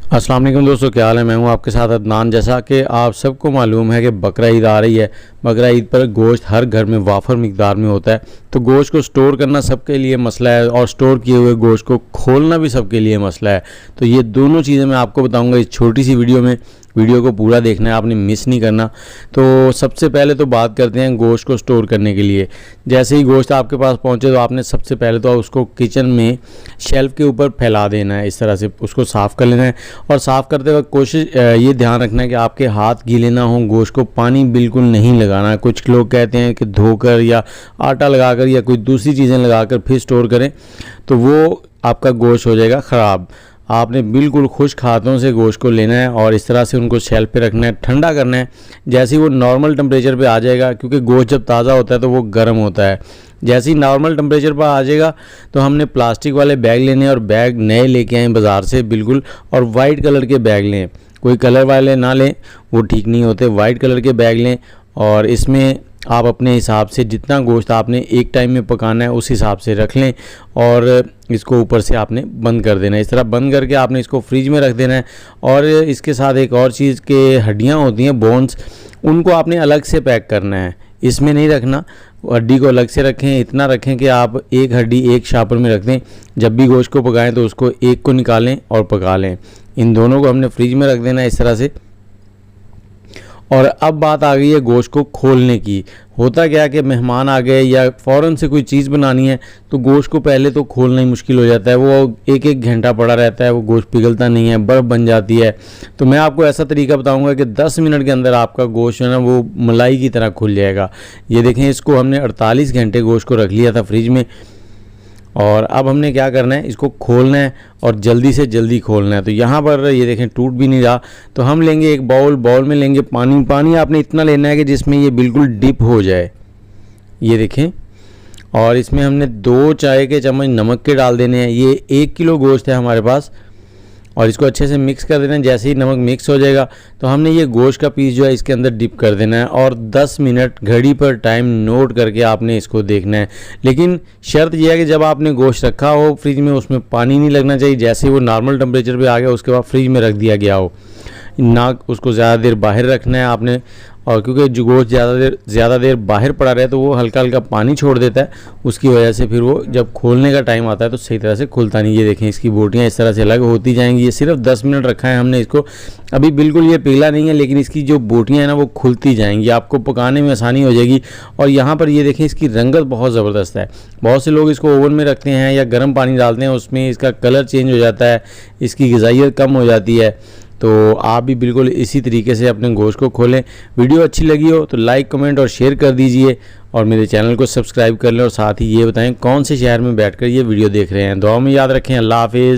अस्सलाम वालेकुम दोस्तों, क्या हाल है। मैं हूं आपके साथ अदनान। जैसा कि आप सबको मालूम है कि बकरा ईद आ रही है। बकरा ईद पर गोश्त हर घर में वाफर मिकदार में होता है, तो गोश्त को स्टोर करना सबके लिए मसला है और स्टोर किए हुए गोश्त को खोलना भी सबके लिए मसला है। तो ये दोनों चीज़ें मैं आपको बताऊंगा इस छोटी सी वीडियो में। वीडियो को पूरा देखना है, आपने मिस नहीं करना। तो सबसे पहले तो बात करते हैं गोश्त को स्टोर करने के लिए। जैसे ही गोश्त आपके पास पहुंचे तो आपने सबसे पहले तो उसको किचन में शेल्फ़ के ऊपर फैला देना है। इस तरह से उसको साफ़ कर लेना है और साफ़ करते वक्त कोशिश ये ध्यान रखना है कि आपके हाथ गीले ना हों। गोश्त को पानी बिल्कुल नहीं लगाना है। कुछ लोग कहते हैं कि धोकर या आटा लगाकर या कोई दूसरी चीज़ें लगाकर फिर स्टोर करें, तो वो आपका गोश्त हो जाएगा ख़राब। आपने बिल्कुल खुश्क हाथों से गोश्त को लेना है और इस तरह से उनको शेल्फ पे रखना है, ठंडा करना है। जैसे ही वो नॉर्मल टेम्परेचर पे आ जाएगा, क्योंकि गोश्त जब ताज़ा होता है तो वो गर्म होता है, जैसे ही नॉर्मल टेम्परेचर पर आ जाएगा तो हमने प्लास्टिक वाले बैग लेने हैं और बैग नए लेके आएँ बाज़ार से बिल्कुल, और वाइट कलर के बैग लें। कोई कलर वाले ना लें, वो ठीक नहीं होते। वाइट कलर के बैग लें और इसमें आप अपने हिसाब से जितना गोश्त आपने एक टाइम में पकाना है उस हिसाब से रख लें और इसको ऊपर से आपने बंद कर देना है। इस तरह बंद करके आपने इसको फ्रिज में रख देना है। और इसके साथ एक और चीज़ के हड्डियाँ होती हैं, बोन्स, उनको आपने अलग से पैक करना है, इसमें नहीं रखना। हड्डी को अलग से रखें, इतना रखें कि आप एक हड्डी एक शापर में रख दें। जब भी गोश्त को पकाएं तो उसको एक को निकालें और पका लें। इन दोनों को हमने फ्रिज में रख देना है इस तरह से। और अब बात आ गई है गोश्त को खोलने की। होता क्या है कि मेहमान आ गए या फ़ौरन से कोई चीज़ बनानी है तो गोश्त को पहले तो खोलना ही मुश्किल हो जाता है। वो एक एक घंटा पड़ा रहता है, वो गोश्त पिघलता नहीं है, बर्फ़ बन जाती है। तो मैं आपको ऐसा तरीका बताऊंगा कि 10 मिनट के अंदर आपका गोश्त जो है ना वो मलाई की तरह खुल जाएगा। ये देखें, इसको हमने 48 घंटे गोश्त को रख लिया था फ्रिज में। और अब हमने क्या करना है, इसको खोलना है और जल्दी से जल्दी खोलना है। तो यहाँ पर ये देखें टूट भी नहीं रहा। तो हम लेंगे एक बाउल में लेंगे पानी आपने इतना लेना है कि जिसमें ये बिल्कुल डिप हो जाए, ये देखें। और इसमें हमने 2 चाय के चम्मच नमक के डाल देने हैं। ये 1 किलो गोश्त है हमारे पास और इसको अच्छे से मिक्स कर देना है। जैसे ही नमक मिक्स हो जाएगा तो हमने ये गोश्त का पीस जो है इसके अंदर डिप कर देना है और 10 मिनट घड़ी पर टाइम नोट करके आपने इसको देखना है। लेकिन शर्त यह है कि जब आपने गोश्त रखा हो फ्रिज में उसमें पानी नहीं लगना चाहिए। जैसे ही वो नॉर्मल टेम्परेचर पे आ गया उसके बाद फ्रिज में रख दिया गया हो ना, उसको ज़्यादा देर बाहर रखना है आपने। और क्योंकि जो गोश्त ज़्यादा देर बाहर पड़ा रहे तो वो हल्का हल्का पानी छोड़ देता है, उसकी वजह से फिर वो जब खोलने का टाइम आता है तो सही तरह से खुलता नहीं। ये देखें, इसकी बोटियाँ इस तरह से अलग होती जाएंगी। ये सिर्फ 10 मिनट रखा है हमने इसको, अभी बिल्कुल ये पिघला नहीं है, लेकिन इसकी जो बोटियाँ हैं ना वो खुलती जाएंगी, आपको पकाने में आसानी हो जाएगी। और यहाँ पर ये देखें, इसकी रंगत बहुत ज़बरदस्त है। बहुत से लोग इसको ओवन में रखते हैं या गर्म पानी डालते हैं, उसमें इसका कलर चेंज हो जाता है, इसकी ग़िज़ाइयत कम हो जाती है। तो आप भी बिल्कुल इसी तरीके से अपने गोश्त को खोलें। वीडियो अच्छी लगी हो तो लाइक, कमेंट और शेयर कर दीजिए और मेरे चैनल को सब्सक्राइब कर लें। और साथ ही ये बताएं कौन से शहर में बैठकर ये वीडियो देख रहे हैं। दुआ में याद रखें। अल्लाह हाफिज़।